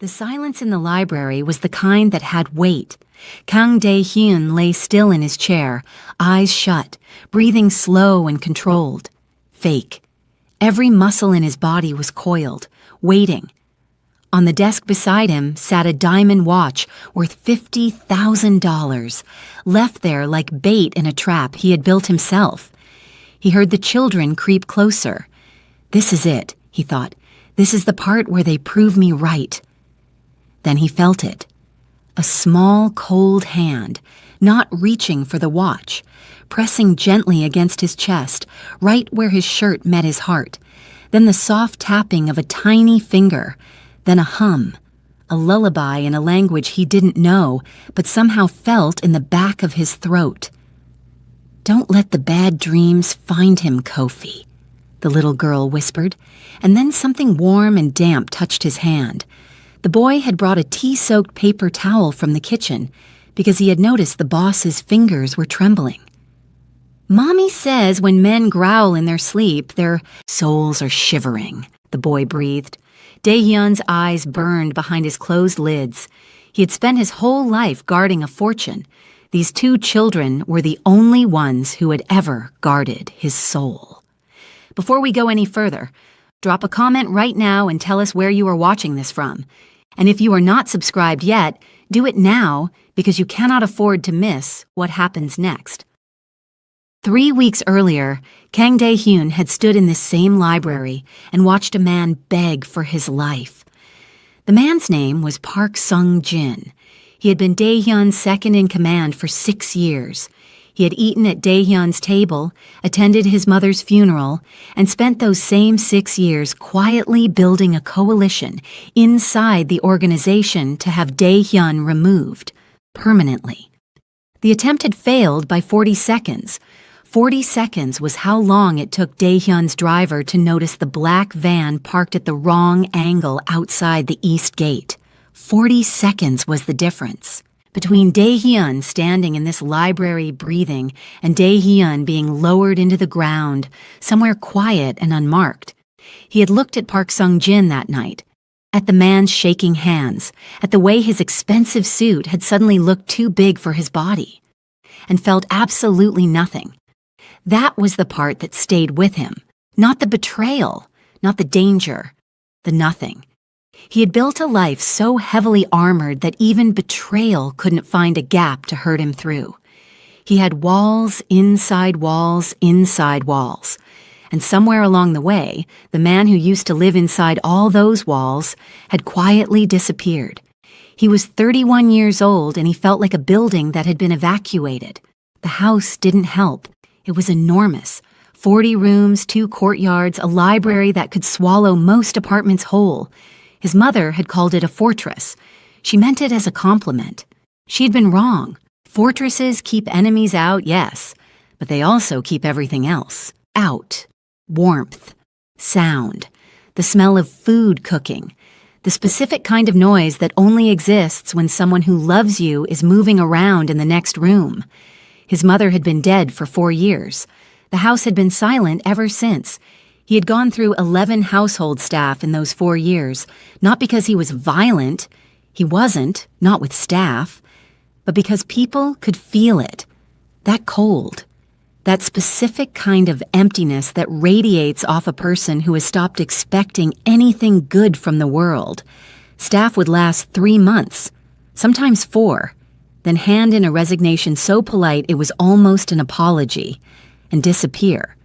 The silence in the library was the kind that had weight. Kang Dae-hyun lay still in his chair, eyes shut, breathing slow and controlled. Fake. Every muscle in his body was coiled, waiting. On the desk beside him sat a diamond watch worth $50,000, left there like bait in a trap he had built himself. He heard the children creep closer. This is it, he thought. This is the part where they prove me right. Then he felt it. A small, cold hand, not reaching for the watch, pressing gently against his chest, right where his shirt met his heart. Then the soft tapping of a tiny finger, then a hum, a lullaby in a language he didn't know, but somehow felt in the back of his throat. "Don't let the bad dreams find him, Kofi," the little girl whispered, and then something warm and damp touched his hand. The boy had brought a tea-soaked paper towel from the kitchen because he had noticed the boss's fingers were trembling. "Mommy says when men growl in their sleep, their souls are shivering," the boy breathed. Dae-hyun's eyes burned behind his closed lids. He had spent his whole life guarding a fortune. These two children were the only ones who had ever guarded his soul. Before we go any further, drop a comment right now and tell us where you are watching this from. And if you are not subscribed yet, do it now because you cannot afford to miss what happens next. 3 weeks earlier, Kang Dae-hyun had stood in this same library and watched a man beg for his life. The man's name was Park Sung-jin. He had been Dae-hyun's second-in-command for 6 years. He had eaten at Dae-hyun's table, attended his mother's funeral, and spent those same 6 years quietly building a coalition inside the organization to have Dae-hyun removed, permanently. The attempt had failed by 40 seconds. 40 seconds was how long it took Dae-hyun's driver to notice the black van parked at the wrong angle outside the east gate. 40 seconds was the difference between Dae-hyun standing in this library breathing and Dae-hyun being lowered into the ground, somewhere quiet and unmarked. He had looked at Park Sung-jin that night, at the man's shaking hands, at the way his expensive suit had suddenly looked too big for his body, and felt absolutely nothing. That was the part that stayed with him, not the betrayal, not the danger, the nothing. He had built a life so heavily armored that even betrayal couldn't find a gap to hurt him through. He had walls, inside walls, inside walls. And somewhere along the way, the man who used to live inside all those walls had quietly disappeared. He was 31 years old and he felt like a building that had been evacuated. The house didn't help. It was enormous. 40 rooms, 2 courtyards, a library that could swallow most apartments whole. His mother had called it a fortress. She meant it as a compliment. She'd been wrong. Fortresses keep enemies out, yes, but they also keep everything else out. Warmth, sound, the smell of food cooking, the specific kind of noise that only exists when someone who loves you is moving around in the next room. His mother had been dead for 4 years. The house had been silent ever since. He had gone through 11 household staff in those 4 years, not because he was violent. He wasn't, not with staff, but because people could feel it. That cold, that specific kind of emptiness that radiates off a person who has stopped expecting anything good from the world. Staff would last 3 months, sometimes 4, then hand in a resignation so polite it was almost an apology, and disappear.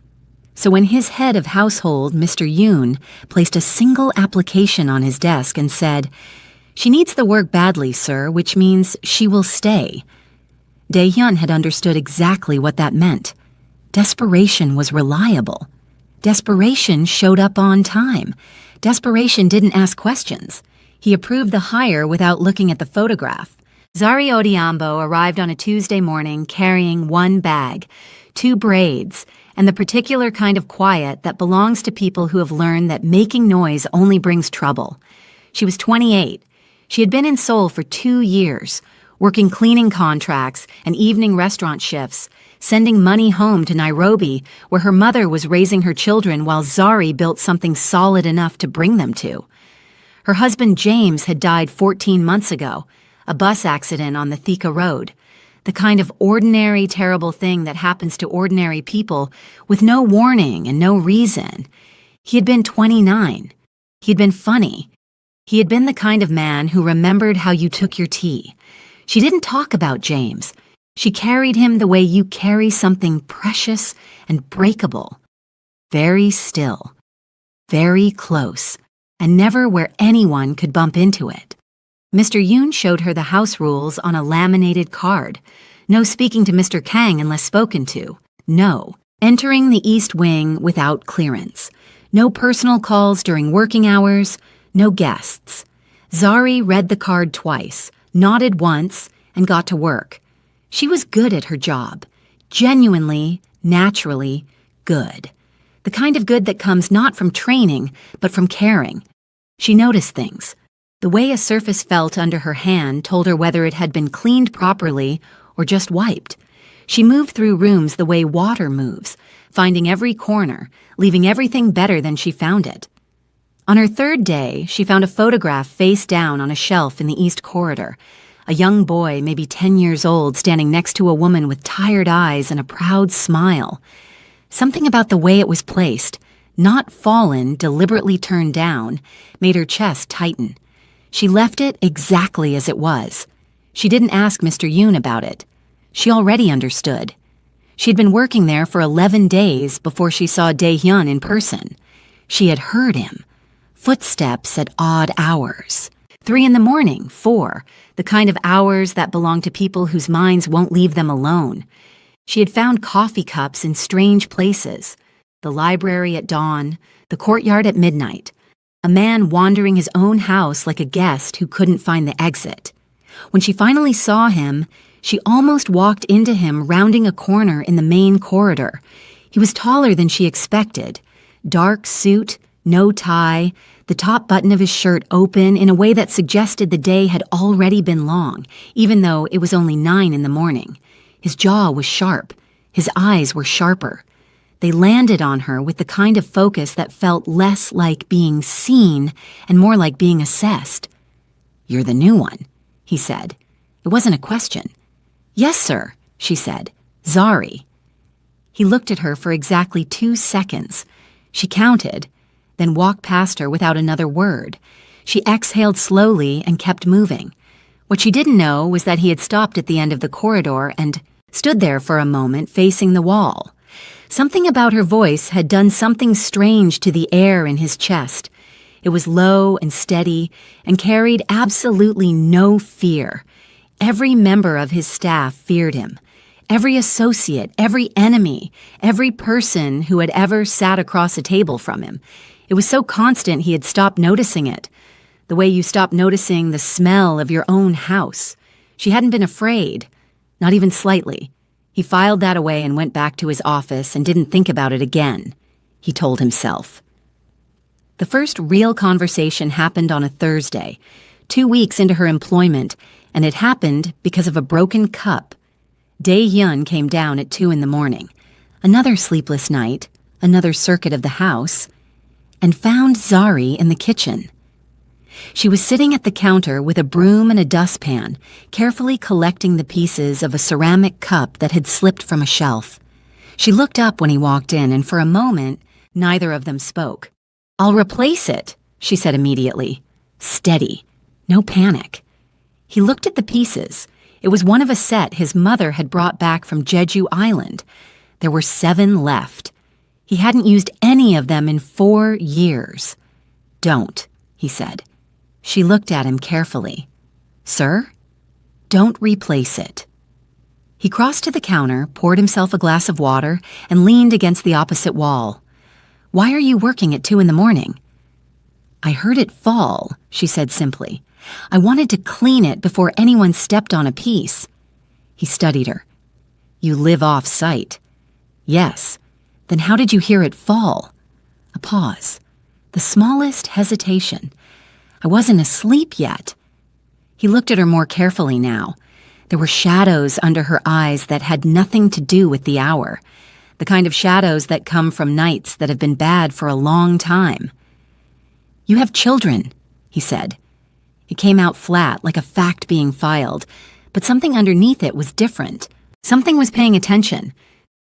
So when his head of household, Mr. Yoon, placed a single application on his desk and said, "She needs the work badly, sir, which means she will stay," Dae-hyun had understood exactly what that meant. Desperation was reliable. Desperation showed up on time. Desperation didn't ask questions. He approved the hire without looking at the photograph. Zaryi Odiambo arrived on a Tuesday morning carrying 1 bag, 2 braids, and the particular kind of quiet that belongs to people who have learned that making noise only brings trouble. She was 28. She had been in Seoul for 2 years, working cleaning contracts and evening restaurant shifts, sending money home to Nairobi, where her mother was raising her children while Zaryi built something solid enough to bring them to. Her husband James had died 14 months ago, a bus accident on the Thika Road, the kind of ordinary, terrible thing that happens to ordinary people with no warning and no reason. He had been 29. He had been funny. He had been the kind of man who remembered how you took your tea. She didn't talk about James. She carried him the way you carry something precious and breakable. Very still, very close, and never where anyone could bump into it. Mr. Yoon showed her the house rules on a laminated card. No speaking to Mr. Kang unless spoken to. No. Entering the East Wing without clearance. No personal calls during working hours. No guests. Zaryi read the card twice, nodded once, and got to work. She was good at her job. Genuinely, naturally good. The kind of good that comes not from training, but from caring. She noticed things. The way a surface felt under her hand told her whether it had been cleaned properly or just wiped. She moved through rooms the way water moves, finding every corner, leaving everything better than she found it. On her third day, she found a photograph face down on a shelf in the East Corridor. A young boy, maybe 10 years old, standing next to a woman with tired eyes and a proud smile. Something about the way it was placed, not fallen, deliberately turned down, made her chest tighten. She left it exactly as it was. She didn't ask Mr. Yoon about it. She already understood. She'd been working there for 11 days before she saw Dae-hyun in person. She had heard him. Footsteps at odd hours. 3 in the morning, 4, the kind of hours that belong to people whose minds won't leave them alone. She had found coffee cups in strange places. The library at dawn, the courtyard at midnight. A man wandering his own house like a guest who couldn't find the exit. When she finally saw him, she almost walked into him rounding a corner in the main corridor. He was taller than she expected. Dark suit, no tie, the top button of his shirt open in a way that suggested the day had already been long, even though it was only 9 in the morning. His jaw was sharp. His eyes were sharper. They landed on her with the kind of focus that felt less like being seen and more like being assessed. "You're the new one," he said. It wasn't a question. "Yes, sir," she said. "Zaryi." He looked at her for exactly 2 seconds. She counted, then walked past her without another word. She exhaled slowly and kept moving. What she didn't know was that he had stopped at the end of the corridor and stood there for a moment facing the wall. Something about her voice had done something strange to the air in his chest. It was low and steady and carried absolutely no fear. Every member of his staff feared him. Every associate, every enemy, every person who had ever sat across a table from him. It was so constant he had stopped noticing it. The way you stop noticing the smell of your own house. She hadn't been afraid, not even slightly. He filed that away and went back to his office and didn't think about it again, he told himself. The first real conversation happened on a Thursday, 2 weeks into her employment, and it happened because of a broken cup. Dae-hyun came down at 2 in the morning, another sleepless night, another circuit of the house, and found Zaryi in the kitchen. She was sitting at the counter with a broom and a dustpan, carefully collecting the pieces of a ceramic cup that had slipped from a shelf. She looked up when he walked in, and for a moment, neither of them spoke. "I'll replace it," she said immediately. Steady. No panic. He looked at the pieces. It was one of a set his mother had brought back from Jeju Island. There were 7 left. He hadn't used any of them in 4 years. "Don't," he said. She looked at him carefully. "Sir? Don't replace it." He crossed to the counter, poured himself a glass of water, and leaned against the opposite wall. "Why are you working at 2 in the morning?" "I heard it fall," she said simply. "I wanted to clean it before anyone stepped on a piece." He studied her. "You live off-site." "Yes. Then how did you hear it fall?" A pause. The smallest hesitation. "I wasn't asleep yet." He looked at her more carefully now. There were shadows under her eyes that had nothing to do with the hour. The kind of shadows that come from nights that have been bad for a long time. "You have children," he said. It came out flat, like a fact being filed, but something underneath it was different. Something was paying attention.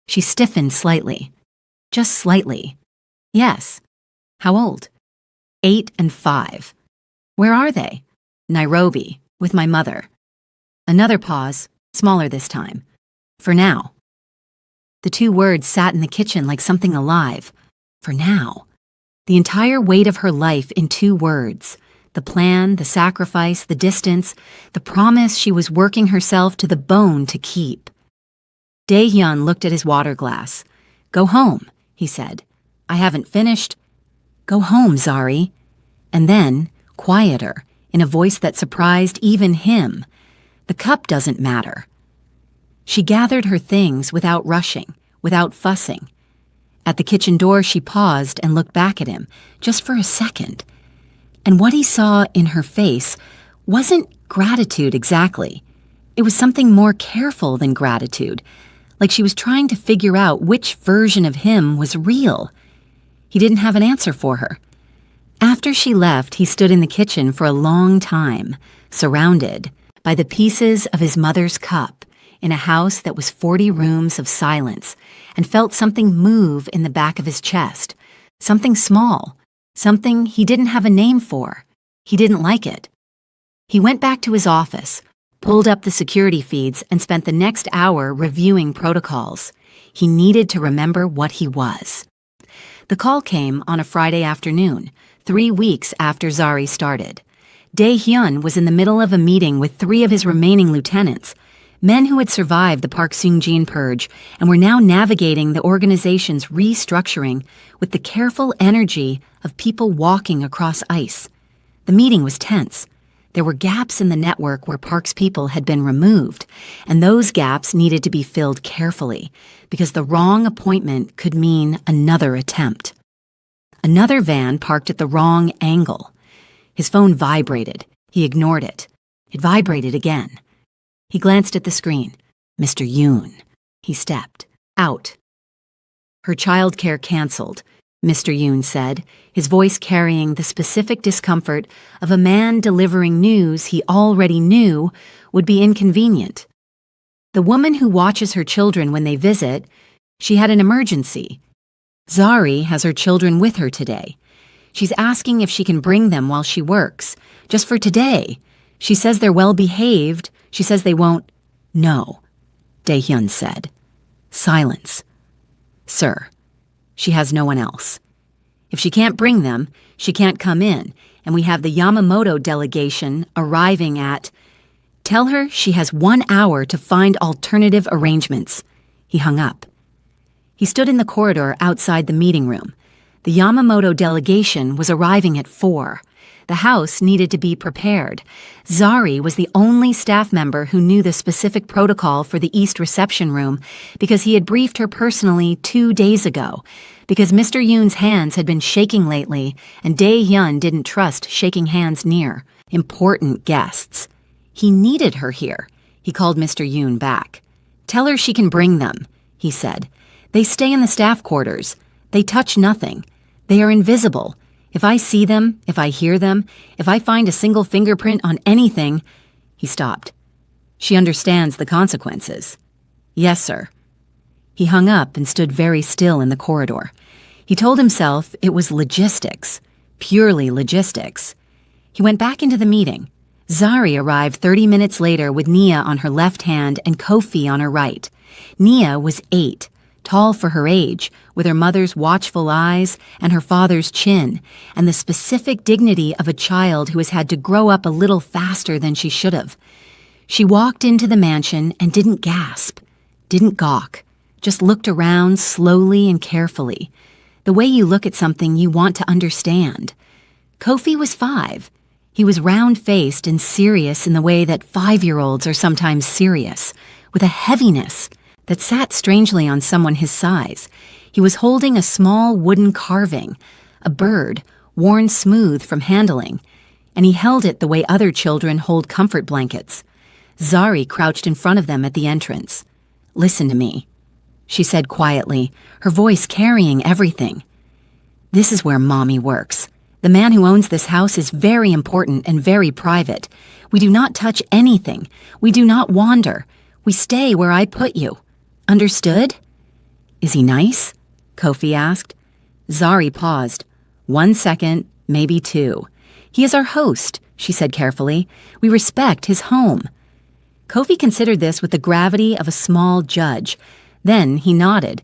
She stiffened slightly. Just slightly. Yes. How old? 8 and 5. Where are they? Nairobi, with my mother. Another pause, smaller this time. For now. The two words sat in the kitchen like something alive. For now. The entire weight of her life in 2 words. The plan, the sacrifice, the distance, the promise she was working herself to the bone to keep. Dae-hyun looked at his water glass. Go home, he said. I haven't finished. Go home, Zaryi. And then, quieter, in a voice that surprised even him. The cup doesn't matter. She gathered her things without rushing, without fussing. At the kitchen door, she paused and looked back at him, just for a second. And what he saw in her face wasn't gratitude exactly. It was something more careful than gratitude, like she was trying to figure out which version of him was real. He didn't have an answer for her. After she left, he stood in the kitchen for a long time, surrounded by the pieces of his mother's cup in a house that was 40 rooms of silence, and felt something move in the back of his chest, something small, something he didn't have a name for. He didn't like it. He went back to his office, pulled up the security feeds, and spent the next hour reviewing protocols. He needed to remember what he was. The call came on a Friday afternoon, 3 weeks after Zaryi started. Dae-hyun was in the middle of a meeting with 3 of his remaining lieutenants, men who had survived the Park Seung-jin purge and were now navigating the organization's restructuring with the careful energy of people walking across ice. The meeting was tense. There were gaps in the network where Park's people had been removed, and those gaps needed to be filled carefully, because the wrong appointment could mean another attempt. Another van parked at the wrong angle. His phone vibrated. He ignored it. It vibrated again. He glanced at the screen. Mr. Yoon. He stepped. Out. Her childcare canceled, Mr. Yoon said, his voice carrying the specific discomfort of a man delivering news he already knew would be inconvenient. The woman who watches her children when they visit, she had an emergency. Zaryi has her children with her today. She's asking if she can bring them while she works, just for today. She says they're well-behaved. She says they won't. No, Dae-hyun said. Silence. Sir, she has no one else. If she can't bring them, she can't come in, and we have the Yamamoto delegation arriving at... Tell her she has 1 hour to find alternative arrangements. He hung up. He stood in the corridor outside the meeting room. The Yamamoto delegation was arriving at 4. The house needed to be prepared. Zaryi was the only staff member who knew the specific protocol for the East reception room because he had briefed her personally 2 days ago, because Mr. Yoon's hands had been shaking lately and Dae-hyun didn't trust shaking hands near important guests. He needed her here. He called Mr. Yoon back. Tell her she can bring them, he said. They stay in the staff quarters. They touch nothing. They are invisible. If I see them, if I hear them, if I find a single fingerprint on anything... He stopped. She understands the consequences. Yes, sir. He hung up and stood very still in the corridor. He told himself it was logistics, purely logistics. He went back into the meeting. Zaryi arrived 30 minutes later with Nia on her left hand and Kofi on her right. Nia was 8. Tall for her age, with her mother's watchful eyes and her father's chin, and the specific dignity of a child who has had to grow up a little faster than she should have. She walked into the mansion and didn't gasp, didn't gawk, just looked around slowly and carefully, the way you look at something you want to understand. Kofi was 5. He was round-faced and serious in the way that 5-year-olds are sometimes serious, with a heaviness that sat strangely on someone his size. He was holding a small wooden carving, a bird, worn smooth from handling, and he held it the way other children hold comfort blankets. Zaryi crouched in front of them at the entrance. Listen to me, she said quietly, her voice carrying everything. This is where Mommy works. The man who owns this house is very important and very private. We do not touch anything. We do not wander. We stay where I put you. Understood? Is he nice? Kofi asked. Zaryi paused. 1 second, maybe 2. He is our host, she said carefully. We respect his home. Kofi considered this with the gravity of a small judge. Then he nodded.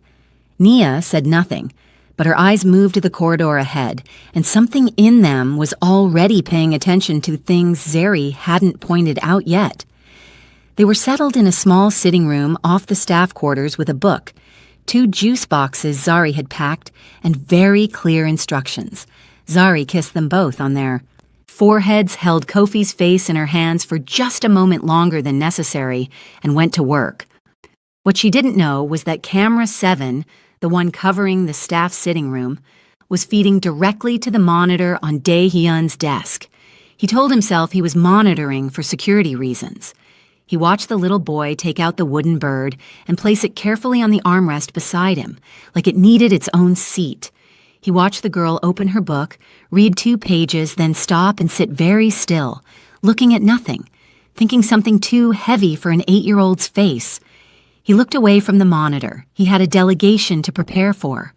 Nia said nothing, but her eyes moved to the corridor ahead, and something in them was already paying attention to things Zaryi hadn't pointed out yet. They were settled in a small sitting room off the staff quarters with a book, 2 juice boxes Zaryi had packed, and very clear instructions. Zaryi kissed them both on their foreheads, held Kofi's face in her hands for just a moment longer than necessary, and went to work. What she didn't know was that camera 7, the one covering the staff sitting room, was feeding directly to the monitor on Dae-hyun's desk. He told himself he was monitoring for security reasons. He watched the little boy take out the wooden bird and place it carefully on the armrest beside him, like it needed its own seat. He watched the girl open her book, read 2 pages, then stop and sit very still, looking at nothing, thinking something too heavy for an 8-year-old's face. He looked away from the monitor. He had a delegation to prepare for.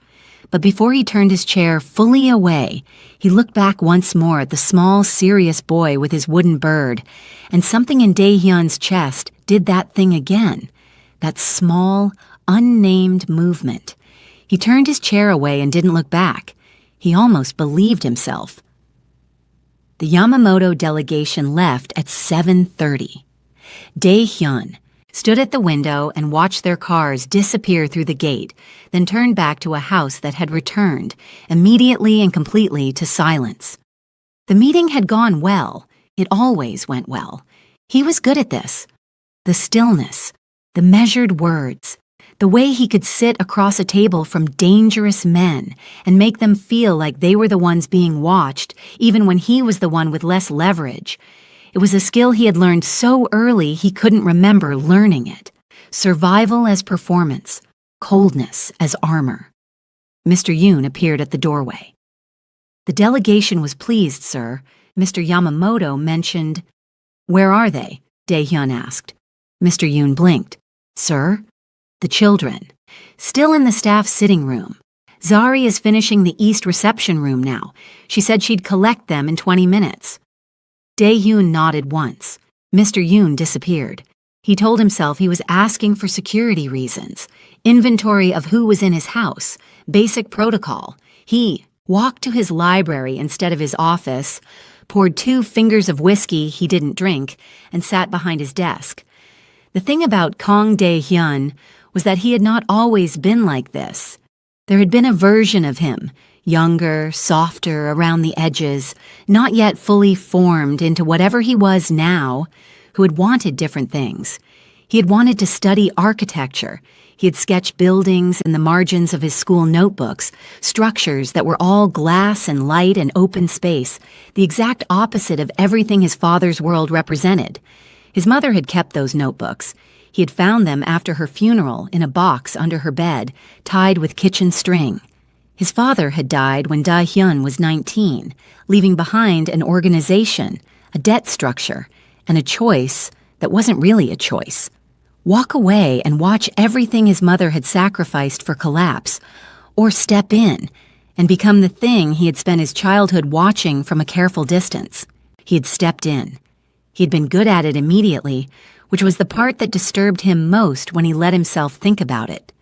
But before he turned his chair fully away, he looked back once more at the small, serious boy with his wooden bird, and something in Dae-hyun's chest did that thing again, that small, unnamed movement. He turned his chair away and didn't look back. He almost believed himself. The Yamamoto delegation left at 7:30. Dae-hyun stood at the window and watched their cars disappear through the gate, then turned back to a house that had returned, immediately and completely, to silence. The meeting had gone well. It always went well. He was good at this. The stillness, the measured words, the way he could sit across a table from dangerous men and make them feel like they were the ones being watched, even when he was the one with less leverage. It was a skill he had learned so early he couldn't remember learning it. Survival as performance, coldness as armor. Mr. Yoon appeared at the doorway. The delegation was pleased, sir. Mr. Yamamoto mentioned. Where are they? Dae-hyun asked. Mr. Yoon blinked. Sir? The children. Still in the staff sitting room. Zaryi is finishing the East reception room now. She said she'd collect them in 20 minutes. Dae-hyun nodded once. Mr. Yoon disappeared. He told himself he was asking for security reasons, inventory of who was in his house, basic protocol. He walked to his library instead of his office, poured 2 fingers of whiskey he didn't drink, and sat behind his desk. The thing about Kang Dae-hyun was that he had not always been like this. There had been a version of him, younger, softer around the edges, not yet fully formed into whatever he was now, who had wanted different things. He had wanted to study architecture. He had sketched buildings in the margins of his school notebooks, structures that were all glass and light and open space, the exact opposite of everything his father's world represented. His mother had kept those notebooks. He had found them after her funeral in a box under her bed, tied with kitchen string. His father had died when Dae-hyun was 19, leaving behind an organization, a debt structure, and a choice that wasn't really a choice. Walk away and watch everything his mother had sacrificed for collapse, or step in and become the thing he had spent his childhood watching from a careful distance. He had stepped in. He had been good at it immediately, which was the part that disturbed him most when he let himself think about it.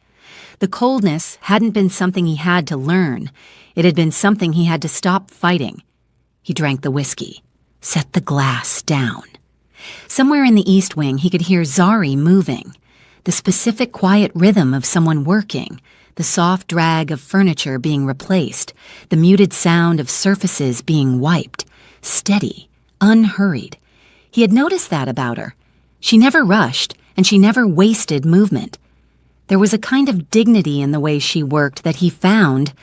The coldness hadn't been something he had to learn. It had been something he had to stop fighting. He drank the whiskey, set the glass down. Somewhere in the East Wing, he could hear Zaryi moving, the specific quiet rhythm of someone working, the soft drag of furniture being replaced, the muted sound of surfaces being wiped, steady, unhurried. He had noticed that about her. She never rushed, and she never wasted movement. There was a kind of dignity in the way she worked that he found,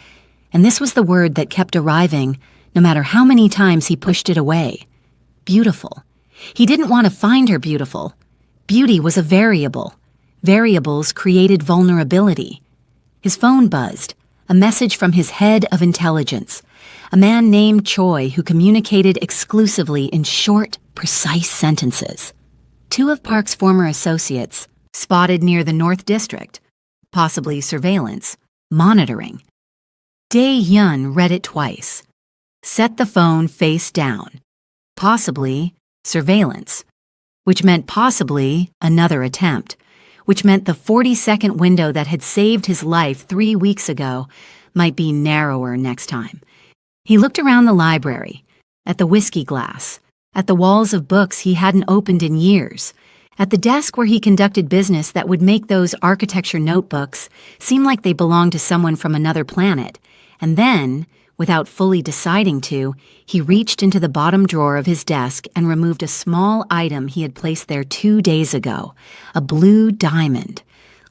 and this was the word that kept arriving, no matter how many times he pushed it away. Beautiful. He didn't want to find her beautiful. Beauty was a variable. Variables created vulnerability. His phone buzzed, a message from his head of intelligence. a man named Choi who communicated exclusively in short, precise sentences. Two of Park's former associates, spotted near the North District, possibly surveillance, monitoring. Dae-hyun read it twice. Set the phone face down. Possibly surveillance, which meant possibly another attempt, which meant the 40-second window that had saved his life 3 weeks ago might be narrower next time. He looked around the library, at the whiskey glass, at the walls of books he hadn't opened in years, at the desk where he conducted business that would make those architecture notebooks seem like they belonged to someone from another planet, and then, without fully deciding to, he reached into the bottom drawer of his desk and removed a small item he had placed there 2 days ago, a blue diamond,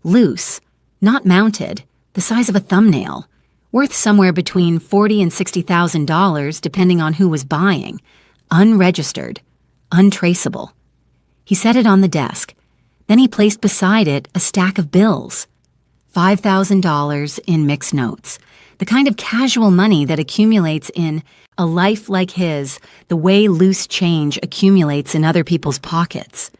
loose, not mounted, the size of a thumbnail, worth somewhere between $40,000 and $60,000 depending on who was buying, unregistered, untraceable. He set it on the desk. Then he placed beside it a stack of bills, $5,000 in mixed notes, the kind of casual money that accumulates in a life like his, the way loose change accumulates in other people's pockets.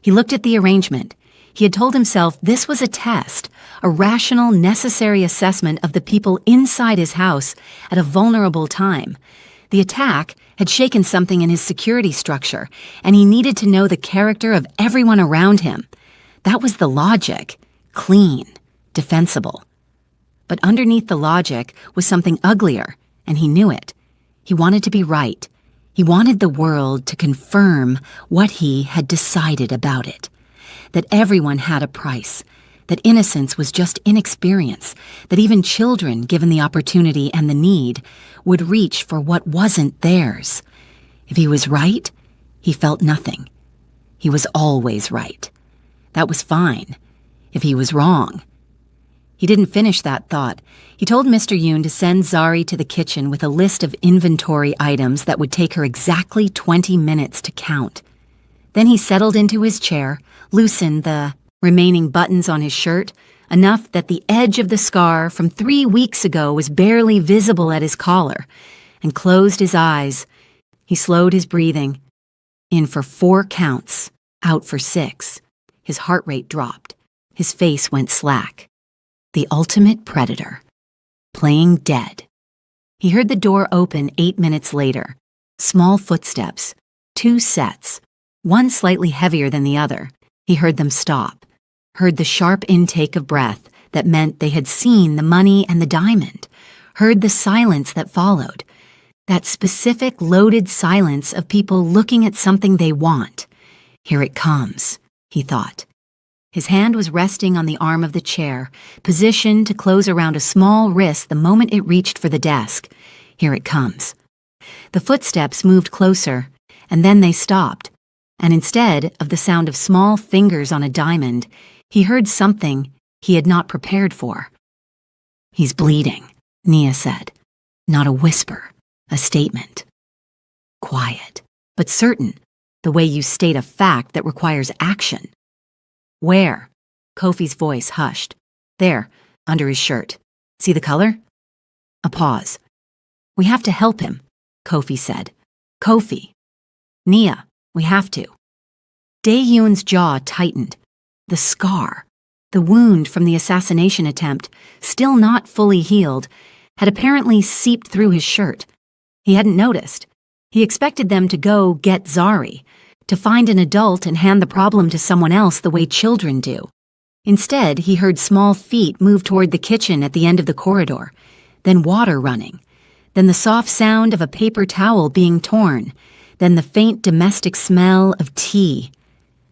He looked at the arrangement. He had told himself this was a test, a rational, necessary assessment of the people inside his house at a vulnerable time. The attack had shaken something in his security structure, and he needed to know the character of everyone around him. That was the logic, clean, defensible. But underneath the logic was something uglier, and he knew it. He wanted to be right. He wanted the world to confirm what he had decided about it. That everyone had a price, that innocence was just inexperience, that even children, given the opportunity and the need, would reach for what wasn't theirs. If he was right, he felt nothing. He was always right. That was fine. If he was wrong. He didn't finish that thought. He told Mr. Yoon to send Zaryi to the kitchen with a list of inventory items that would take her exactly 20 minutes to count. Then he settled into his chair, loosened the remaining buttons on his shirt, enough that the edge of the scar from 3 weeks ago was barely visible at his collar, and closed his eyes. He slowed his breathing. In for 4 counts, out for 6. His heart rate dropped. His face went slack. The ultimate predator. Playing dead. He heard the door open 8 minutes later. Small footsteps. 2 sets. One slightly heavier than the other. He heard them stop. Heard the sharp intake of breath that meant they had seen the money and the diamond. Heard the silence that followed. That specific loaded silence of people looking at something they want. Here it comes, he thought. His hand was resting on the arm of the chair, positioned to close around a small wrist the moment it reached for the desk. Here it comes. The footsteps moved closer, and then they stopped. And instead of the sound of small fingers on a diamond, he heard something he had not prepared for. He's bleeding, Nia said. Not a whisper, a statement. Quiet, but certain, the way you state a fact that requires action. Where? Kofi's voice hushed. There, under his shirt. See the color? A pause. We have to help him, Kofi said. Kofi. Nia, we have to. Dae-hyun's jaw tightened. The scar, the wound from the assassination attempt, still not fully healed, had apparently seeped through his shirt. He hadn't noticed. He expected them to go get Zaryi, to find an adult and hand the problem to someone else the way children do. Instead, he heard small feet move toward the kitchen at the end of the corridor, then water running, then the soft sound of a paper towel being torn, then the faint domestic smell of tea.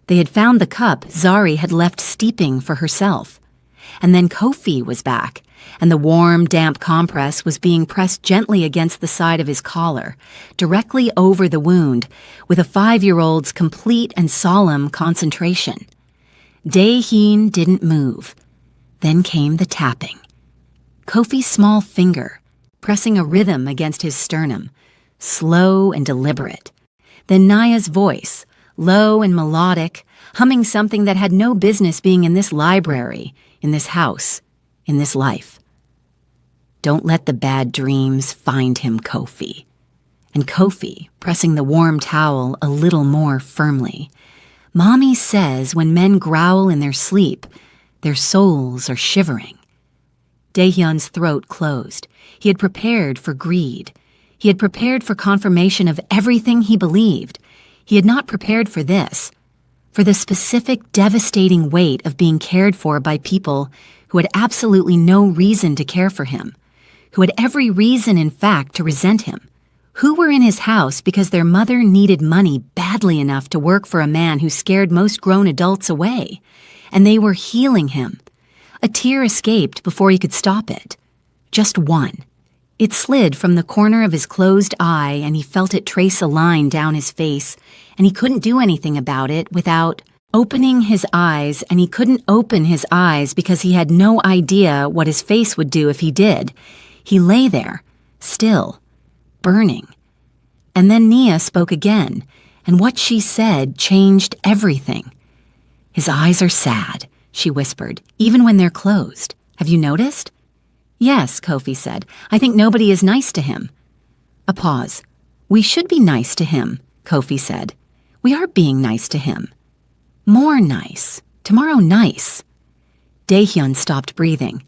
They had found the cup Zaryi had left steeping for herself. And then Kofi was back, and the warm, damp compress was being pressed gently against the side of his collar, directly over the wound, with a 5-year-old's complete and solemn concentration. Dae-hyun didn't move. Then came the tapping. Kofi's small finger, pressing a rhythm against his sternum, slow and deliberate. Then Naya's voice, low and melodic, humming something that had no business being in this library, in this house, in this life. Don't let the bad dreams find him, Kofi. And Kofi, pressing the warm towel a little more firmly. Mommy says when men growl in their sleep, their souls are shivering. Daehyun's throat closed. He had prepared for greed. He had prepared for confirmation of everything he believed. He had not prepared for this, for the specific devastating weight of being cared for by people who had absolutely no reason to care for him, who had every reason, in fact, to resent him, who were in his house because their mother needed money badly enough to work for a man who scared most grown adults away, and they were healing him. A tear escaped before he could stop it. Just one. It slid from the corner of his closed eye, and he felt it trace a line down his face, and he couldn't do anything about it without opening his eyes, and he couldn't open his eyes because he had no idea what his face would do if he did. He lay there, still, burning. And then Nia spoke again, and what she said changed everything. "His eyes are sad," she whispered, "even when they're closed. Have you noticed?" "Yes," Kofi said. "I think nobody is nice to him." A pause. "We should be nice to him," Kofi said. "We are being nice to him. More nice. Tomorrow nice." Daehyun stopped breathing.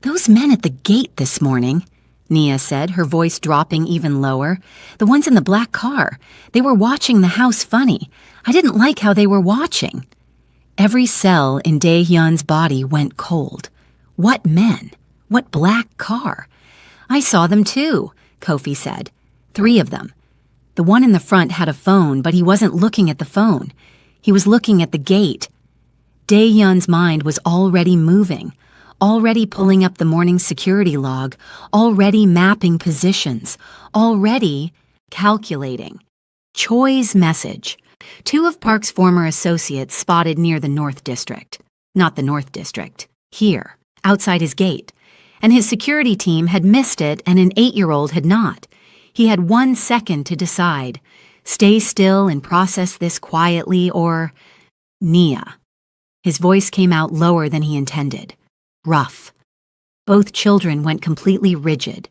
"Those men at the gate this morning," Nia said, her voice dropping even lower. "The ones in the black car. They were watching the house funny. I didn't like how they were watching." Every cell in Daehyun's body went cold. What men? What black car? "I saw them too," Kofi said. 3 of them. The one in the front had a phone, but he wasn't looking at the phone. He was looking at the gate. Daehyun's mind was already moving, already pulling up the morning security log, already mapping positions, already calculating. Choi's message. 2 of Park's former associates spotted near the North District. Not the North District. Here, outside his gate. And his security team had missed it and an 8-year-old had not. He had 1 second to decide. Stay still and process this quietly or... Nia. His voice came out lower than he intended. Rough. Both children went completely rigid.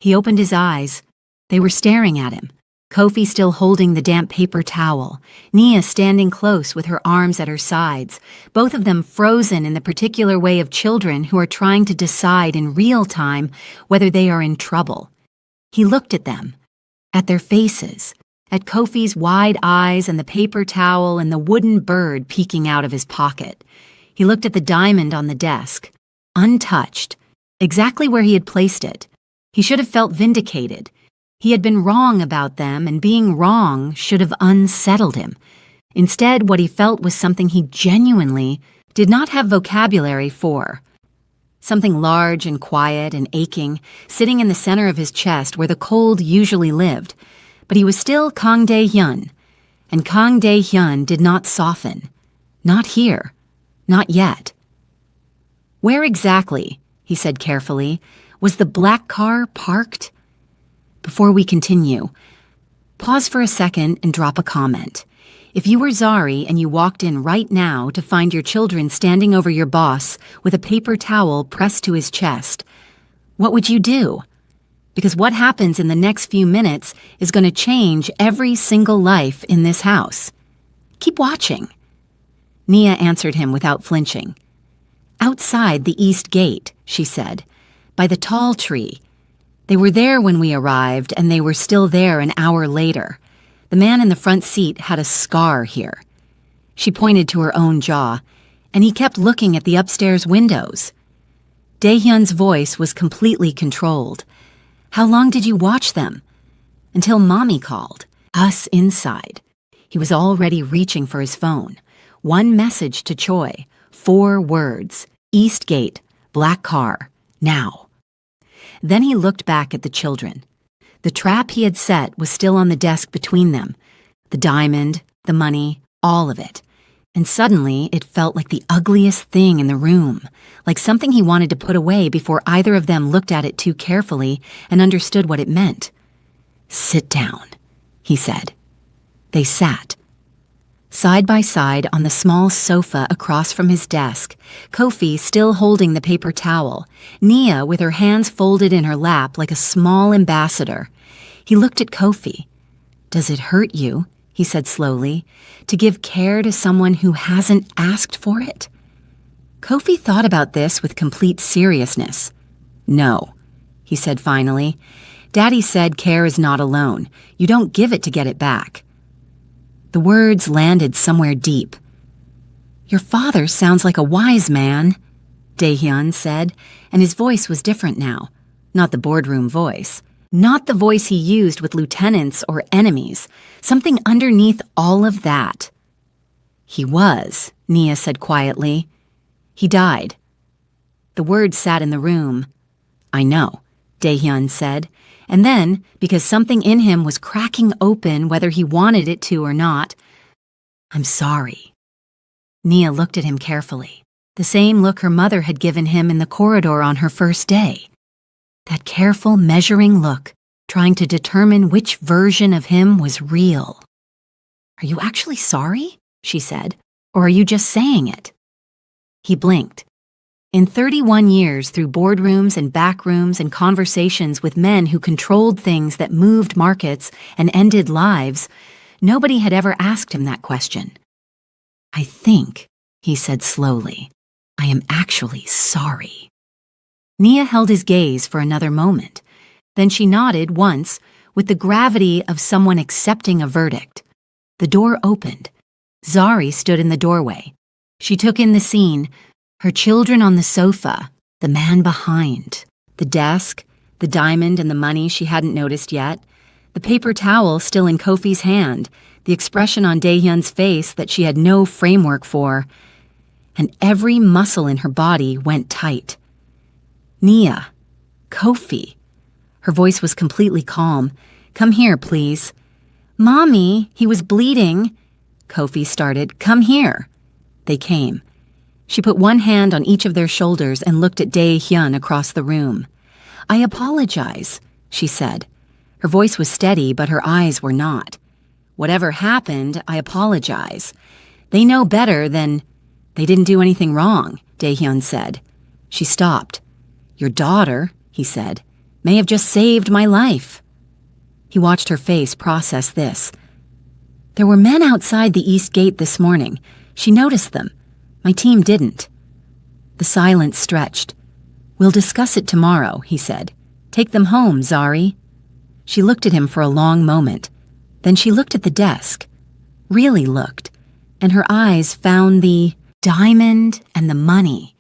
He opened his eyes. They were staring at him. Kofi still holding the damp paper towel, Nia standing close with her arms at her sides, both of them frozen in the particular way of children who are trying to decide in real time whether they are in trouble. He looked at them, at their faces, at Kofi's wide eyes and the paper towel and the wooden bird peeking out of his pocket. He looked at the diamond on the desk, untouched, exactly where he had placed it. He should have felt vindicated. He had been wrong about them, and being wrong should have unsettled him. Instead, what he felt was something he genuinely did not have vocabulary for. Something large and quiet and aching, sitting in the center of his chest where the cold usually lived. But he was still Kang Dae-hyun, and Kang Dae-hyun did not soften. Not here. Not yet. "Where exactly," he said carefully, "was the black car parked?" Before we continue, pause for a second and drop a comment. If you were Zaryi and you walked in right now to find your children standing over your boss with a paper towel pressed to his chest, what would you do? Because what happens in the next few minutes is going to change every single life in this house. Keep watching. Nia answered him without flinching. "Outside the east gate," she said, "by the tall tree. They were there when we arrived, and they were still there an hour later. The man in the front seat had a scar here." She pointed to her own jaw, "and he kept looking at the upstairs windows." Daehyun's voice was completely controlled. "How long did you watch them?" "Until Mommy called. Us inside." He was already reaching for his phone. 1 message to Choi. 4 words. "East gate. Black car. Now." Then he looked back at the children. The trap he had set was still on the desk between them. The diamond, the money, all of it. And suddenly it felt like the ugliest thing in the room, like something he wanted to put away before either of them looked at it too carefully and understood what it meant. "Sit down," he said. They sat. Side by side on the small sofa across from his desk, Kofi still holding the paper towel, Nia with her hands folded in her lap like a small ambassador. He looked at Kofi. "Does it hurt you," he said slowly, "to give care to someone who hasn't asked for it?" Kofi thought about this with complete seriousness. "No," he said finally. "Daddy said care is not a loan. You don't give it to get it back." The words landed somewhere deep. "Your father sounds like a wise man," Dae-hyun said, and his voice was different now. Not the boardroom voice. Not the voice he used with lieutenants or enemies. Something underneath all of that. "He was," Nia said quietly. "He died." The words sat in the room. "I know," Dae-hyun said. And then, because something in him was cracking open whether he wanted it to or not, "I'm sorry." Nia looked at him carefully, the same look her mother had given him in the corridor on her first day. That careful, measuring look, trying to determine which version of him was real. "Are you actually sorry?" she said. "Or are you just saying it?" He blinked. In 31 years through boardrooms and backrooms and conversations with men who controlled things that moved markets and ended lives, nobody had ever asked him that question. "I think," he said slowly, "I am actually sorry." Nia held his gaze for another moment. Then she nodded once with the gravity of someone accepting a verdict. The door opened. Zaryi stood in the doorway. She took in the scene. Her children on the sofa, the man behind, the desk, the diamond and the money she hadn't noticed yet, the paper towel still in Kofi's hand, the expression on Dae-hyun's face that she had no framework for, and every muscle in her body went tight. "Nia, Kofi." Her voice was completely calm. "Come here, please." "Mommy, he was bleeding." Kofi started. "Come here." They came. She put one hand on each of their shoulders and looked at Dae-hyun across the room. "I apologize," she said. Her voice was steady, but her eyes were not. "Whatever happened, I apologize. They know better than—" "They didn't do anything wrong," Dae-hyun said. She stopped. "Your daughter," he said, "may have just saved my life." He watched her face process this. "There were men outside the east gate this morning. She noticed them. My team didn't." The silence stretched. "We'll discuss it tomorrow," he said. "Take them home, Zaryi." She looked at him for a long moment. Then she looked at the desk. Really looked. And her eyes found the diamond and the money.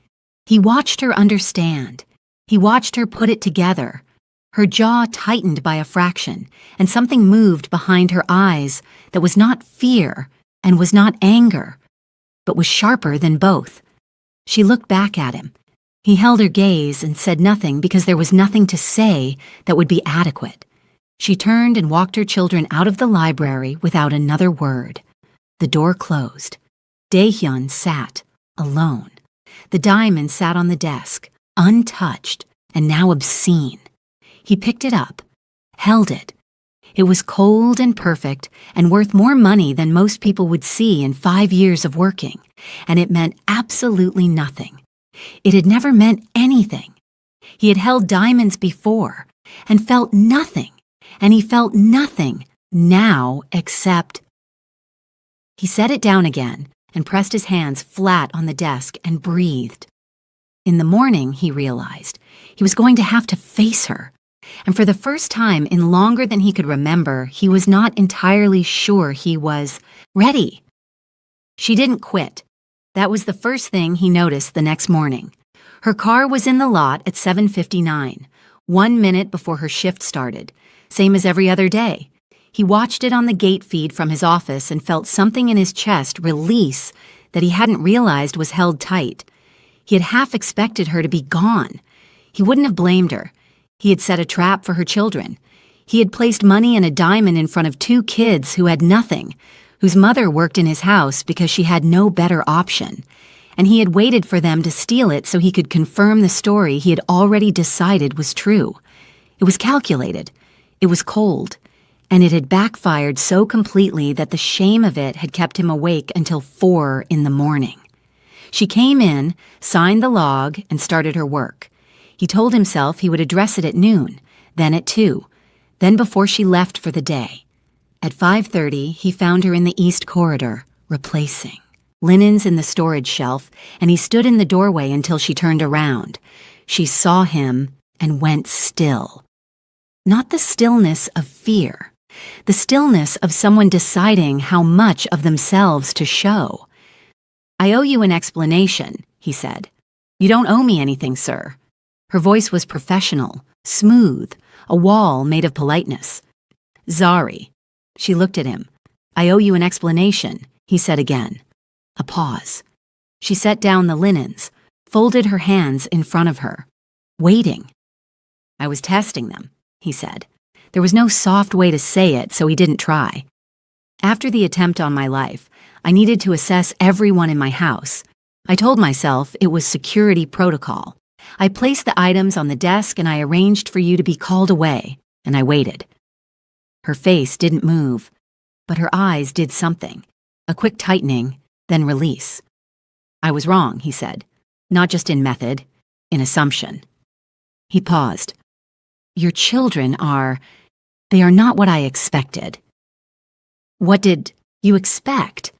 He watched her understand. He watched her put it together. Her jaw tightened by a fraction, and something moved behind her eyes that was not fear and was not anger, but was sharper than both. She looked back at him. He held her gaze and said nothing because there was nothing to say that would be adequate. She turned and walked her children out of the library without another word. The door closed. Dae-hyun sat, alone. The diamond sat on the desk, untouched and now obscene. He picked it up, held it. It was cold and perfect and worth more money than most people would see in 5 years of working, and it meant absolutely nothing. It had never meant anything. He had held diamonds before and felt nothing, and he felt nothing now except... He set it down again and pressed his hands flat on the desk and breathed. In the morning, he realized, he was going to have to face her. And for the first time in longer than he could remember, he was not entirely sure he was ready. She didn't quit. That was the first thing he noticed the next morning. Her car was in the lot at 7:59, 1 minute before her shift started, same as every other day. He watched it on the gate feed from his office and felt something in his chest release that he hadn't realized was held tight. He had half expected her to be gone. He wouldn't have blamed her. He had set a trap for her children. He had placed money and a diamond in front of 2 kids who had nothing, whose mother worked in his house because she had no better option. And he had waited for them to steal it so he could confirm the story he had already decided was true. It was calculated. It was cold. and it had backfired so completely that the shame of it had kept him awake until 4 in the morning. She came in, signed the log, and started her work. He told himself he would address it at noon, then at 2, then before she left for the day. At 5:30, he found her in the east corridor, replacing. Linens in the storage shelf, and he stood in the doorway until she turned around. She saw him and went still. Not the stillness of fear, the stillness of someone deciding how much of themselves to show. "I owe you an explanation," he said. "You don't owe me anything, sir." Her voice was professional, smooth, a wall made of politeness. "Zaryi." She looked at him. "I owe you an explanation," he said again. A pause. She set down the linens, folded her hands in front of her, waiting. "I was testing them," he said. There was no soft way to say it, so he didn't try. "After the attempt on my life, I needed to assess everyone in my house. I told myself it was security protocol. I placed the items on the desk and I arranged for you to be called away, and I waited." Her face didn't move, but her eyes did something. A quick tightening, then release. "I was wrong," he said. "Not just in method, in assumption." He paused. "Your children they are not what I expected." "What did you expect?"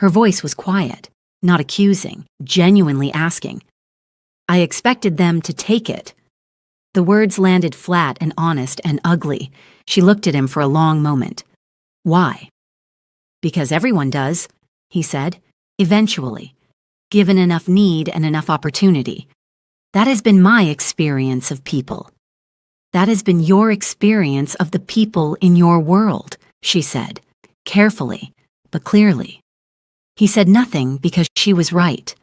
Her voice was quiet, not accusing, genuinely asking. "I expected them to take it." The words landed flat and honest and ugly. She looked at him for a long moment. "Why?" "Because everyone does," he said, "eventually, given enough need and enough opportunity. That has been my experience of people." "That has been your experience of the people in your world," she said, carefully, but clearly. He said nothing because she was right.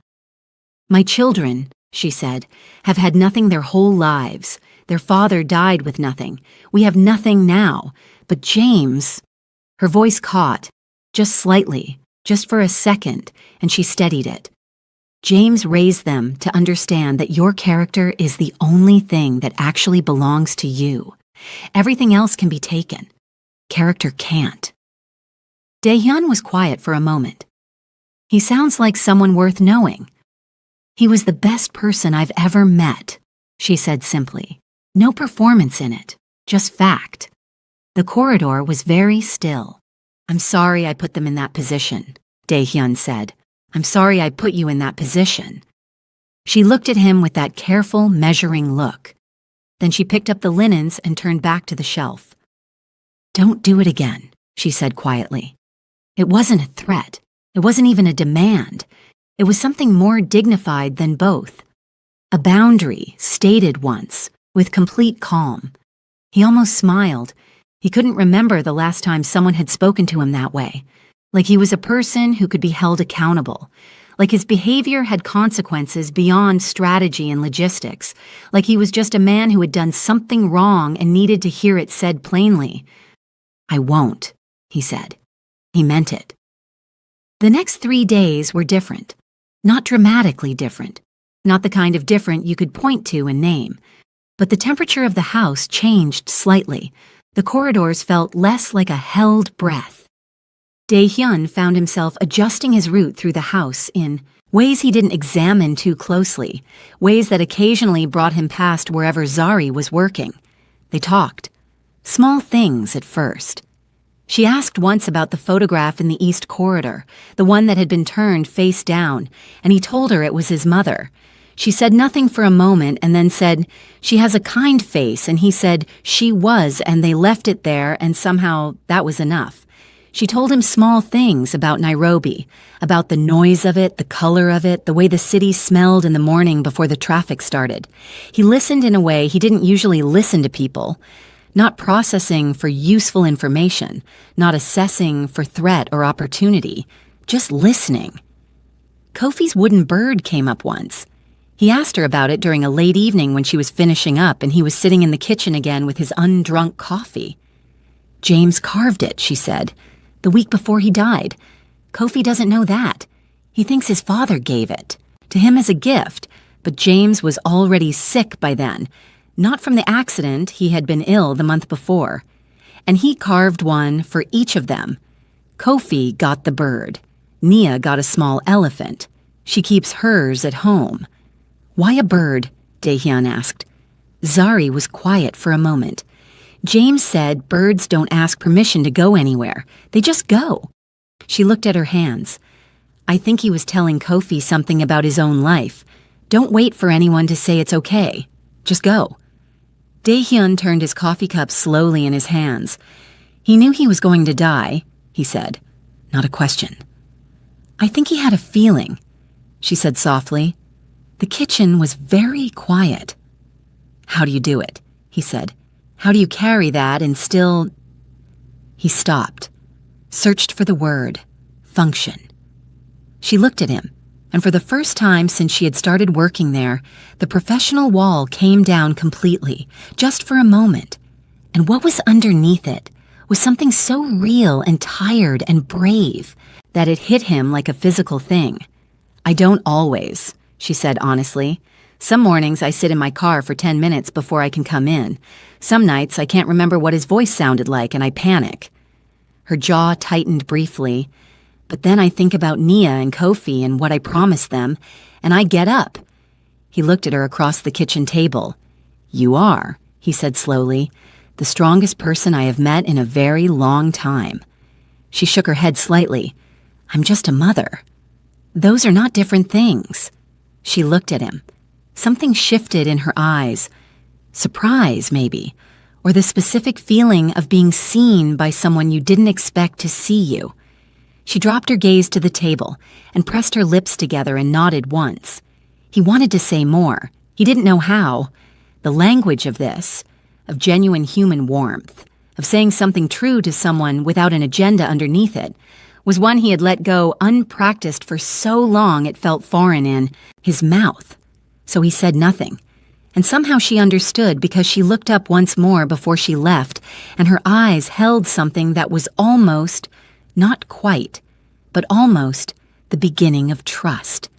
"My children," she said, "have had nothing their whole lives. Their father died with nothing. We have nothing now. But James..." Her voice caught, just slightly, just for a second, and she steadied it. "James raised them to understand that your character is the only thing that actually belongs to you. Everything else can be taken. Character can't." Dae-hyun was quiet for a moment. "He sounds like someone worth knowing." "He was the best person I've ever met," she said simply. No performance in it, just fact. The corridor was very still. "I'm sorry I put them in that position," Dae-hyun said. "I'm sorry I put you in that position." She looked at him with that careful, measuring look. Then she picked up the linens and turned back to the shelf. "Don't do it again," she said quietly. It wasn't a threat. It wasn't even a demand. It was something more dignified than both. A boundary, stated once, with complete calm. He almost smiled. He couldn't remember the last time someone had spoken to him that way. Like he was a person who could be held accountable. Like his behavior had consequences beyond strategy and logistics. Like he was just a man who had done something wrong and needed to hear it said plainly. "I won't," he said. He meant it. The next 3 days were different. Not dramatically different. Not the kind of different you could point to and name. But the temperature of the house changed slightly. The corridors felt less like a held breath. Dae-hyun found himself adjusting his route through the house in ways he didn't examine too closely, ways that occasionally brought him past wherever Zaryi was working. They talked. Small things at first. She asked once about the photograph in the east corridor, the one that had been turned face down, and he told her it was his mother. She said nothing for a moment and then said, "She has a kind face," and he said, "She was, and they left it there, and somehow that was enough." She told him small things about Nairobi, about the noise of it, the color of it, the way the city smelled in the morning before the traffic started. He listened in a way he didn't usually listen to people. Not processing for useful information, not assessing for threat or opportunity, just listening. Kofi's wooden bird came up once. He asked her about it during a late evening when she was finishing up and he was sitting in the kitchen again with his undrunk coffee. "James carved it," she said, "the week before he died. Kofi doesn't know that. He thinks his father gave it, to him as a gift, but James was already sick by then. Not from the accident, he had been ill the month before. and he carved one for each of them. Kofi got the bird. Nia got a small elephant. She keeps hers at home. Why a bird? Daehyun asked. Zaryi was quiet for a moment. James said birds don't ask permission to go anywhere. They just go. She looked at her hands. I think he was telling Kofi something about his own life. Don't wait for anyone to say it's okay. Just go. Daehyun turned his coffee cup slowly in his hands. He knew he was going to die, he said. Not a question. I think he had a feeling, she said softly. The kitchen was very quiet. How do you do it? He said. How do you carry that and still... He stopped, searched for the word, function. She looked at him, and for the first time since she had started working there, the professional wall came down completely, just for a moment. And what was underneath it was something so real and tired and brave that it hit him like a physical thing. I don't always, she said honestly. Some mornings I sit in my car for 10 minutes before I can come in. Some nights I can't remember what his voice sounded like and I panic. Her jaw tightened briefly, but then I think about Nia and Kofi and what I promised them, and I get up. He looked at her across the kitchen table. You are, he said slowly, the strongest person I have met in a very long time. She shook her head slightly. I'm just a mother. Those are not different things. She looked at him. Something shifted in her eyes. Surprise, maybe, or the specific feeling of being seen by someone you didn't expect to see you. She dropped her gaze to the table and pressed her lips together and nodded once. He wanted to say more. He didn't know how. The language of this, of genuine human warmth, of saying something true to someone without an agenda underneath it, was one he had let go unpracticed for so long it felt foreign in his mouth. So he said nothing. And somehow she understood because she looked up once more before she left, and her eyes held something that was almost, not quite, but almost the beginning of trust.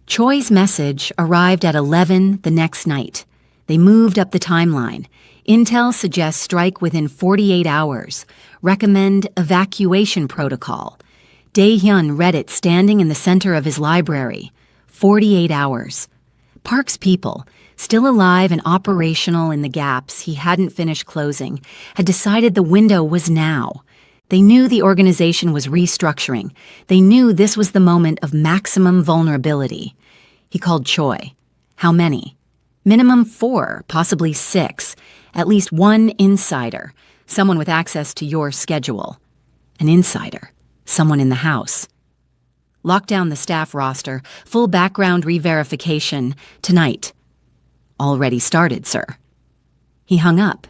Choi's message arrived at 11 the next night. They moved up the timeline. Intel suggests strike within 48 hours. Recommend evacuation protocol. Daehyun read it standing in the center of his library. 48 hours. Park's people, still alive and operational in the gaps he hadn't finished closing, had decided the window was now. They knew the organization was restructuring. They knew this was the moment of maximum vulnerability. He called Choi. How many? Minimum 4, possibly 6. At least one insider, someone with access to your schedule. An insider, someone in the house. Lock down the staff roster, full background re-verification, tonight. Already started, sir. He hung up.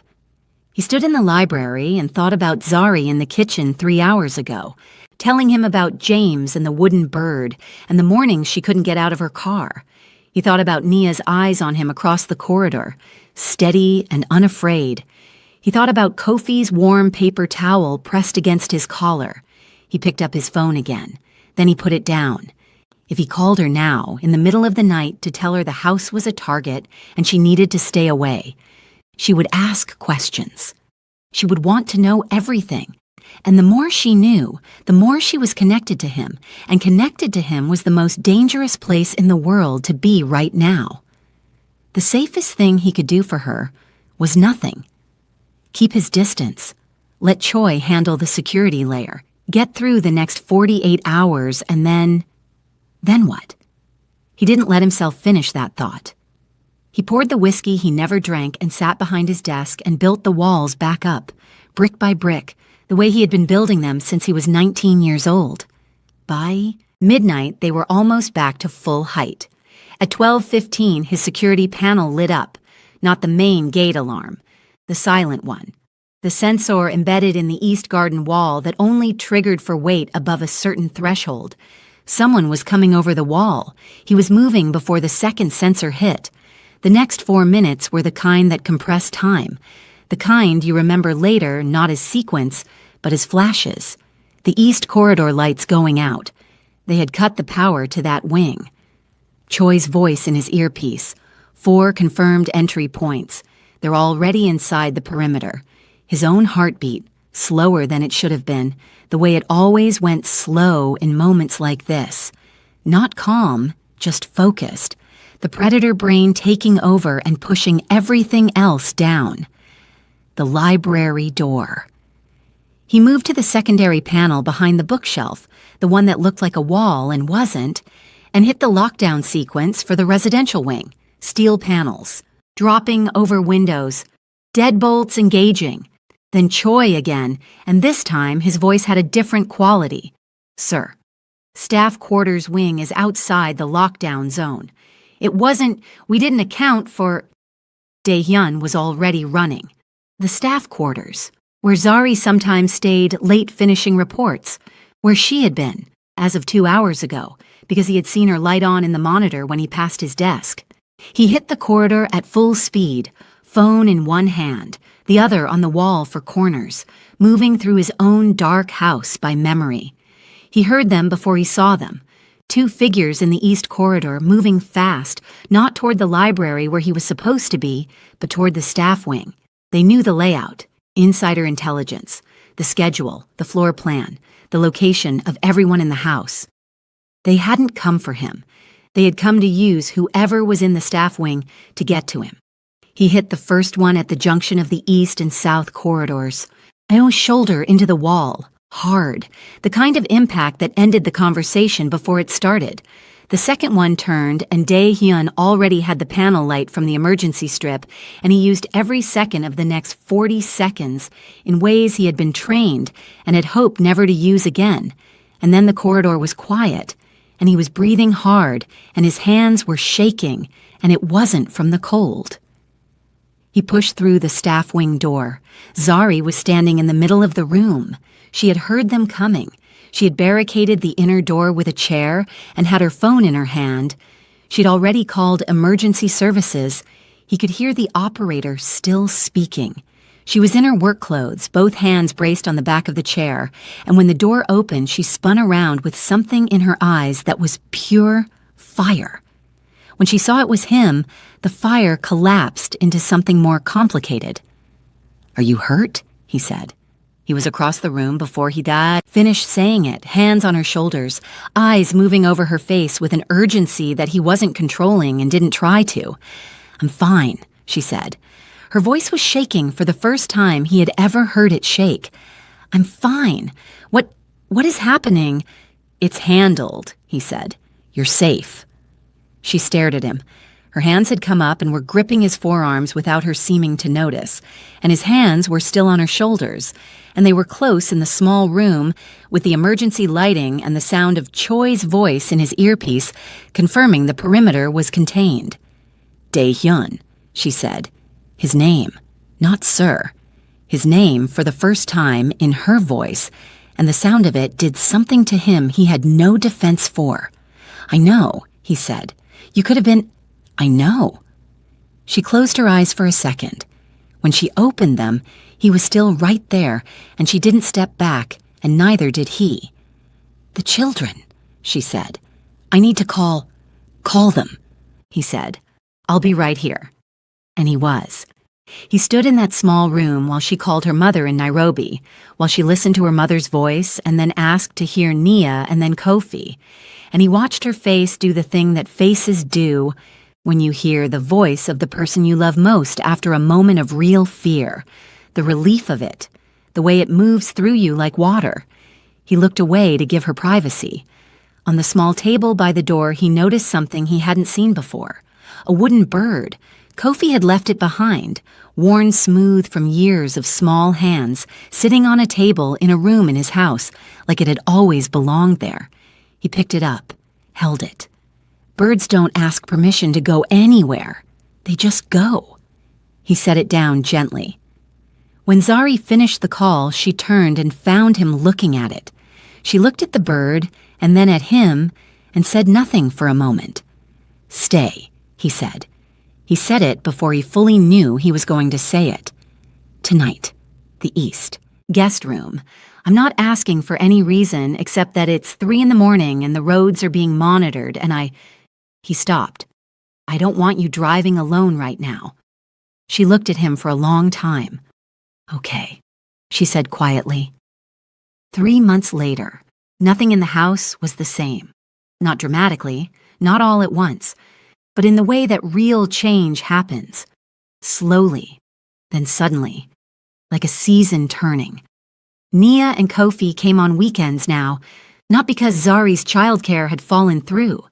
He stood in the library and thought about Zaryi in the kitchen 3 hours ago, telling him about James and the wooden bird and the mornings she couldn't get out of her car. He thought about Nia's eyes on him across the corridor, steady and unafraid. He thought about Kofi's warm paper towel pressed against his collar. He picked up his phone again. Then he put it down. If he called her now, in the middle of the night, to tell her the house was a target and she needed to stay away, she would ask questions. She would want to know everything. And the more she knew, the more she was connected to him, and connected to him was the most dangerous place in the world to be right now. The safest thing he could do for her was nothing. Keep his distance. Let Choi handle the security layer. Get through the next 48 hours and then what? He didn't let himself finish that thought. He poured the whiskey he never drank and sat behind his desk and built the walls back up, brick by brick, the way he had been building them since he was 19 years old. By midnight, they were almost back to full height. At 12:15, his security panel lit up, not the main gate alarm, the silent one. The sensor embedded in the east garden wall that only triggered for weight above a certain threshold. Someone was coming over the wall. He was moving before the second sensor hit. The next 4 minutes were the kind that compressed time. The kind you remember later not as sequence, but as flashes. The east corridor lights going out. They had cut the power to that wing. Choi's voice in his earpiece. 4 confirmed entry points. They're already inside the perimeter. His own heartbeat, slower than it should have been, the way it always went slow in moments like this. Not calm, just focused. The predator brain taking over and pushing everything else down. The library door. He moved to the secondary panel behind the bookshelf, the one that looked like a wall and wasn't, and hit the lockdown sequence for the residential wing. Steel panels, dropping over windows, deadbolts engaging. Then Choi again, and this time his voice had a different quality. Sir, staff quarters wing is outside the lockdown zone. We didn't account for... Dae-hyun was already running. The staff quarters, where Zaryi sometimes stayed late finishing reports, where she had been, as of 2 hours ago, because he had seen her light on in the monitor when he passed his desk. He hit the corridor at full speed, phone in one hand, the other on the wall for corners, moving through his own dark house by memory. He heard them before he saw them. 2 figures in the east corridor moving fast, not toward the library where he was supposed to be, but toward the staff wing. They knew the layout, insider intelligence, the schedule, the floor plan, the location of everyone in the house. They hadn't come for him. They had come to use whoever was in the staff wing to get to him. He hit the first one at the junction of the east and south corridors. Io's shoulder into the wall, hard, the kind of impact that ended the conversation before it started. The second one turned, and Dae-hyun already had the panel light from the emergency strip, and he used every second of the next 40 seconds in ways he had been trained and had hoped never to use again. And then the corridor was quiet, and he was breathing hard, and his hands were shaking, and it wasn't from the cold. He pushed through the staff wing door. Zaryi was standing in the middle of the room. She had heard them coming. She had barricaded the inner door with a chair and had her phone in her hand. She'd already called emergency services. He could hear the operator still speaking. She was in her work clothes, both hands braced on the back of the chair, and when the door opened, she spun around with something in her eyes that was pure fire. When she saw it was him, the fire collapsed into something more complicated. "Are you hurt?" he said. He was across the room before he finished saying it, hands on her shoulders, eyes moving over her face with an urgency that he wasn't controlling and didn't try to. "I'm fine," she said. Her voice was shaking for the first time he had ever heard it shake. "I'm fine. What is happening?" "It's handled," he said. "You're safe." She stared at him. Her hands had come up and were gripping his forearms without her seeming to notice, and his hands were still on her shoulders, and they were close in the small room with the emergency lighting and the sound of Choi's voice in his earpiece confirming the perimeter was contained. "Dae-hyun," she said. His name, not sir. His name for the first time in her voice, and the sound of it did something to him he had no defense for. "I know," he said. "You could have been..." "I know." She closed her eyes for a second. When she opened them, he was still right there, and she didn't step back, and neither did he. "The children," she said. "I need to call them," he said. "I'll be right here." And he was. He stood in that small room while she called her mother in Nairobi, while she listened to her mother's voice and then asked to hear Nia and then Kofi. And he watched her face do the thing that faces do when you hear the voice of the person you love most after a moment of real fear, the relief of it, the way it moves through you like water. He looked away to give her privacy. On the small table by the door, he noticed something he hadn't seen before. A wooden bird. Kofi had left it behind, worn smooth from years of small hands, sitting on a table in a room in his house, like it had always belonged there. He picked it up, held it. Birds don't ask permission to go anywhere. They just go. He set it down gently. When Zaryi finished the call, she turned and found him looking at it. She looked at the bird and then at him and said nothing for a moment. "Stay," he said. He said it before he fully knew he was going to say it. "Tonight, the East, guest room. I'm not asking for any reason except that it's 3 a.m. and the roads are being monitored and He stopped. "I don't want you driving alone right now." She looked at him for a long time. Okay, she said quietly. 3 months later, nothing in the house was the same. Not dramatically, not all at once, but in the way that real change happens. Slowly, then suddenly, like a season turning. Nia and Kofi came on weekends now, not because Zaryi's childcare had fallen through,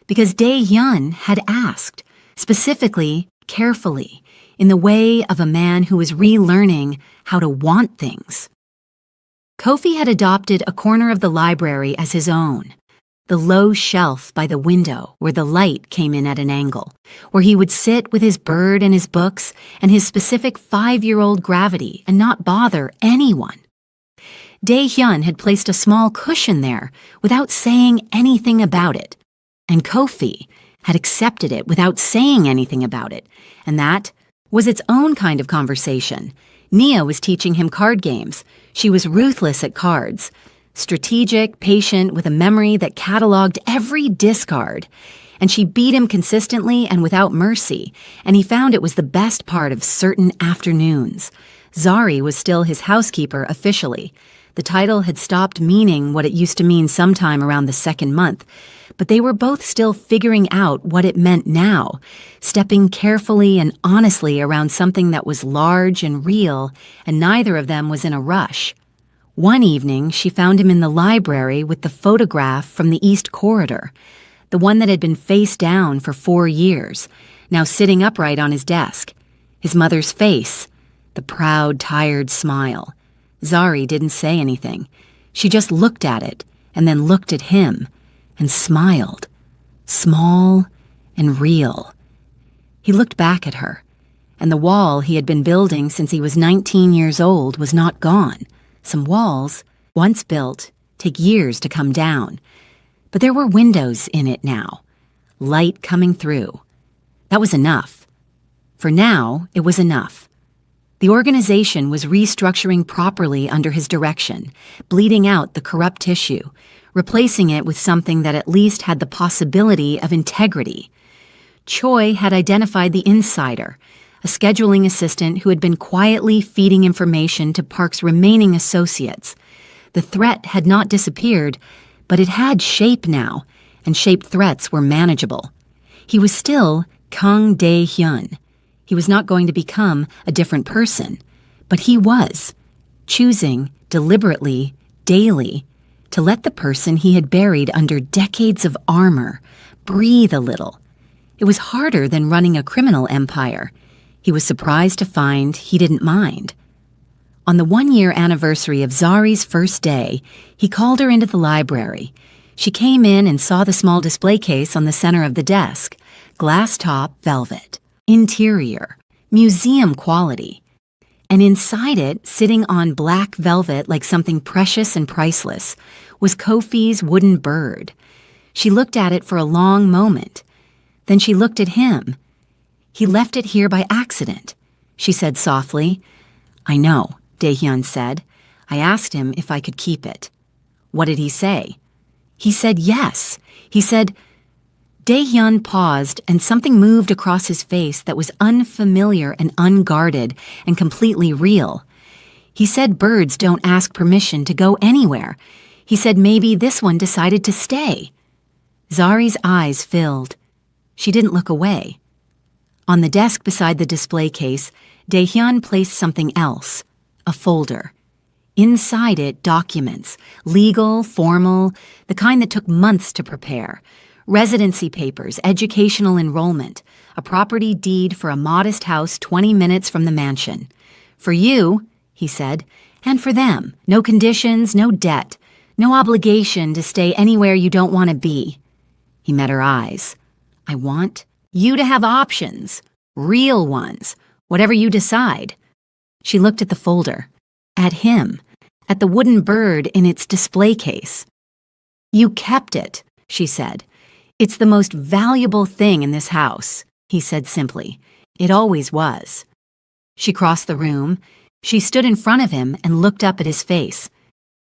because Dae-hyun had asked, specifically, carefully, in the way of a man who was relearning how to want things. Kofi had adopted a corner of the library as his own, the low shelf by the window where the light came in at an angle, where he would sit with his bird and his books and his specific 5-year-old gravity and not bother anyone. Dae-hyun had placed a small cushion there without saying anything about it, and Kofi had accepted it without saying anything about it, and that was its own kind of conversation. Nia was teaching him card games. She was ruthless at cards, strategic, patient, with a memory that cataloged every discard, and she beat him consistently and without mercy, and he found it was the best part of certain afternoons. Zaryi was still his housekeeper officially. The title had stopped meaning what it used to mean sometime around the second month, but they were both still figuring out what it meant now, stepping carefully and honestly around something that was large and real, and neither of them was in a rush. One evening, she found him in the library with the photograph from the East Corridor, the one that had been face down for 4 years, now sitting upright on his desk. His mother's face, the proud, tired smile. Zaryi didn't say anything. She just looked at it, and then looked at him, and smiled. Small and real. He looked back at her, and the wall he had been building since he was 19 years old was not gone. Some walls, once built, take years to come down. But there were windows in it now, light coming through. That was enough. For now, it was enough. The organization was restructuring properly under his direction, bleeding out the corrupt tissue, replacing it with something that at least had the possibility of integrity. Choi had identified the insider, a scheduling assistant who had been quietly feeding information to Park's remaining associates. The threat had not disappeared, but it had shape now, and shaped threats were manageable. He was still Kang Dae-hyun. He was not going to become a different person, but he was, choosing deliberately, daily, to let the person he had buried under decades of armor breathe a little. It was harder than running a criminal empire. He was surprised to find he didn't mind. On the 1-year anniversary of Zaryi's first day, he called her into the library. She came in and saw the small display case on the center of the desk, glass top, velvet. Interior, museum quality, and inside it, sitting on black velvet like something precious and priceless, was Kofi's wooden bird. She looked at it for a long moment. Then she looked at him. He left it here by accident, she said softly. I know, Dae-hyun said. I asked him if I could keep it. What did he say? He said yes. He said... Dae-hyun paused, and something moved across his face that was unfamiliar and unguarded and completely real. He said birds don't ask permission to go anywhere. He said maybe this one decided to stay. Zaryi's eyes filled. She didn't look away. On the desk beside the display case, Dae-hyun placed something else, a folder. Inside it, documents, legal, formal, the kind that took months to prepare. Residency papers, educational enrollment, a property deed for a modest house 20 minutes from the mansion. For you, he said, and for them. No conditions, no debt, no obligation to stay anywhere you don't want to be. He met her eyes. I want you to have options, real ones, whatever you decide. She looked at the folder, at him, at the wooden bird in its display case. You kept it, she said. It's the most valuable thing in this house, he said simply. It always was. She crossed the room. She stood in front of him and looked up at his face.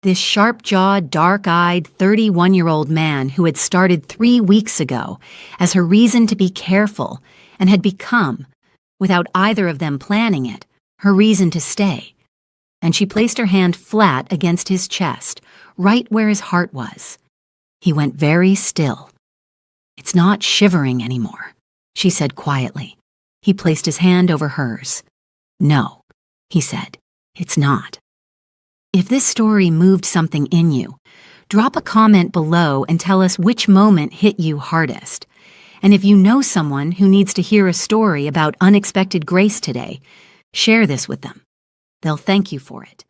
This sharp-jawed, dark-eyed, 31-year-old man who had started 3 weeks ago as her reason to be careful and had become, without either of them planning it, her reason to stay. and she placed her hand flat against his chest, right where his heart was. He went very still. "It's not shivering anymore," she said quietly. He placed his hand over hers. "No," he said, "it's not." If this story moved something in you, drop a comment below and tell us which moment hit you hardest. And if you know someone who needs to hear a story about unexpected grace today, share this with them. They'll thank you for it.